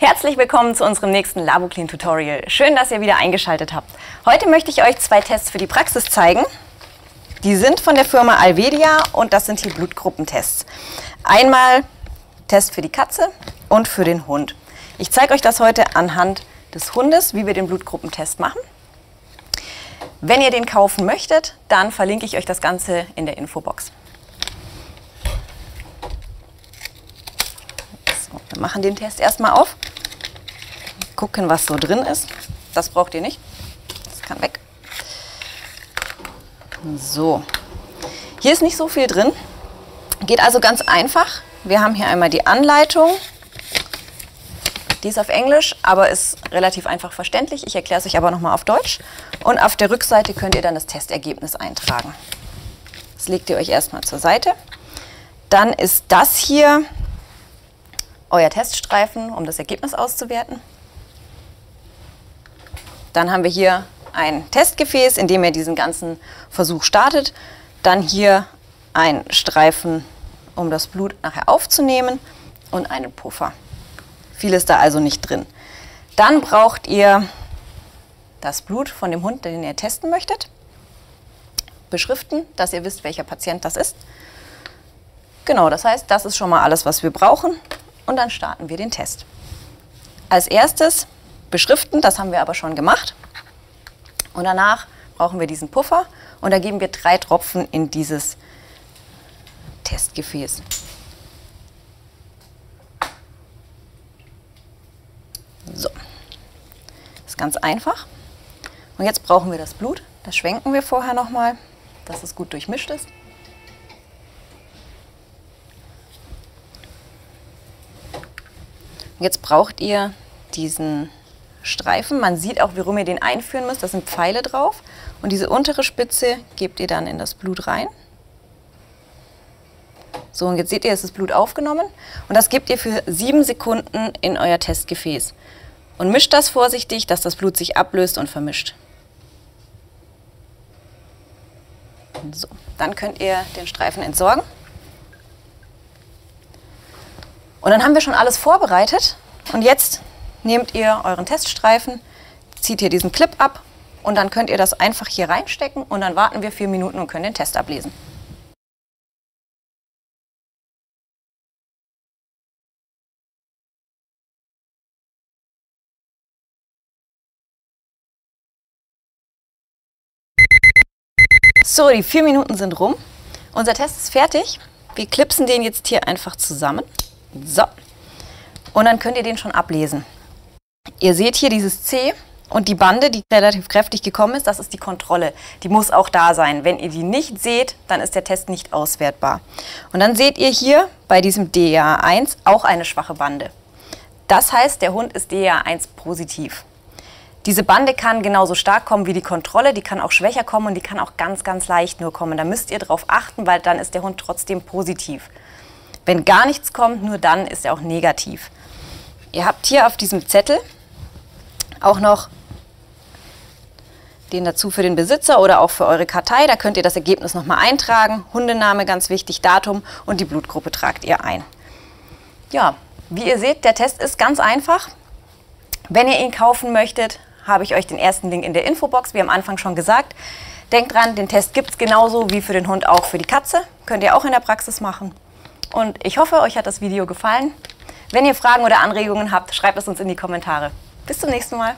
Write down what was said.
Herzlich willkommen zu unserem nächsten Laboclean Tutorial. Schön, dass ihr wieder eingeschaltet habt. Heute möchte ich euch zwei Tests für die Praxis zeigen. Die sind von der Firma Alvedia und das sind hier Blutgruppentests. Einmal Test für die Katze und für den Hund. Ich zeige euch das heute anhand des Hundes, wie wir den Blutgruppentest machen. Wenn ihr den kaufen möchtet, dann verlinke ich euch das Ganze in der Infobox. So, wir machen den Test erstmal auf. Gucken, was so drin ist. Das braucht ihr nicht. Das kann weg. So, hier ist nicht so viel drin. Geht also ganz einfach. Wir haben hier einmal die Anleitung. Die ist auf Englisch, aber ist relativ einfach verständlich. Ich erkläre es euch aber nochmal auf Deutsch. Und auf der Rückseite könnt ihr dann das Testergebnis eintragen. Das legt ihr euch erstmal zur Seite. Dann ist das hier euer Teststreifen, um das Ergebnis auszuwerten. Dann haben wir hier ein Testgefäß, in dem ihr diesen ganzen Versuch startet. Dann hier ein Streifen, um das Blut nachher aufzunehmen und einen Puffer. Viel ist da also nicht drin. Dann braucht ihr das Blut von dem Hund, den ihr testen möchtet. Beschriften, dass ihr wisst, welcher Patient das ist. Genau, das heißt, das ist schon mal alles, was wir brauchen. Und dann starten wir den Test. Als erstes beschriften, das haben wir aber schon gemacht. Und danach brauchen wir diesen Puffer und da geben wir 3 Tropfen in dieses Testgefäß. So, das ist ganz einfach. Und jetzt brauchen wir das Blut. Das schwenken wir vorher nochmal, dass es gut durchmischt ist. Und jetzt braucht ihr diesen Streifen. Man sieht auch, warum ihr den einführen müsst. Da sind Pfeile drauf. Und diese untere Spitze gebt ihr dann in das Blut rein. So, und jetzt seht ihr, es ist Blut aufgenommen. Und das gebt ihr für 7 Sekunden in euer Testgefäß. Und mischt das vorsichtig, dass das Blut sich ablöst und vermischt. So, dann könnt ihr den Streifen entsorgen. Und dann haben wir schon alles vorbereitet. Und jetzt nehmt ihr euren Teststreifen, zieht hier diesen Clip ab und dann könnt ihr das einfach hier reinstecken und dann warten wir 4 Minuten und können den Test ablesen. So, die 4 Minuten sind rum. Unser Test ist fertig. Wir klipsen den jetzt hier einfach zusammen. So. Und dann könnt ihr den schon ablesen. Ihr seht hier dieses C und die Bande, die relativ kräftig gekommen ist, das ist die Kontrolle. Die muss auch da sein. Wenn ihr die nicht seht, dann ist der Test nicht auswertbar. Und dann seht ihr hier bei diesem DEA1 auch eine schwache Bande. Das heißt, der Hund ist DEA1 positiv. Diese Bande kann genauso stark kommen wie die Kontrolle, die kann auch schwächer kommen und die kann auch ganz, ganz leicht nur kommen. Da müsst ihr drauf achten, weil dann ist der Hund trotzdem positiv. Wenn gar nichts kommt, nur dann ist er auch negativ. Ihr habt hier auf diesem Zettel auch noch den dazu für den Besitzer oder auch für eure Kartei. Da könnt ihr das Ergebnis nochmal eintragen. Hundename, ganz wichtig, Datum und die Blutgruppe tragt ihr ein. Ja, wie ihr seht, der Test ist ganz einfach. Wenn ihr ihn kaufen möchtet, habe ich euch den ersten Link in der Infobox, wie am Anfang schon gesagt. Denkt dran, den Test gibt es genauso wie für den Hund auch für die Katze. Könnt ihr auch in der Praxis machen. Und ich hoffe, euch hat das Video gefallen. Wenn ihr Fragen oder Anregungen habt, schreibt es uns in die Kommentare. Bis zum nächsten Mal.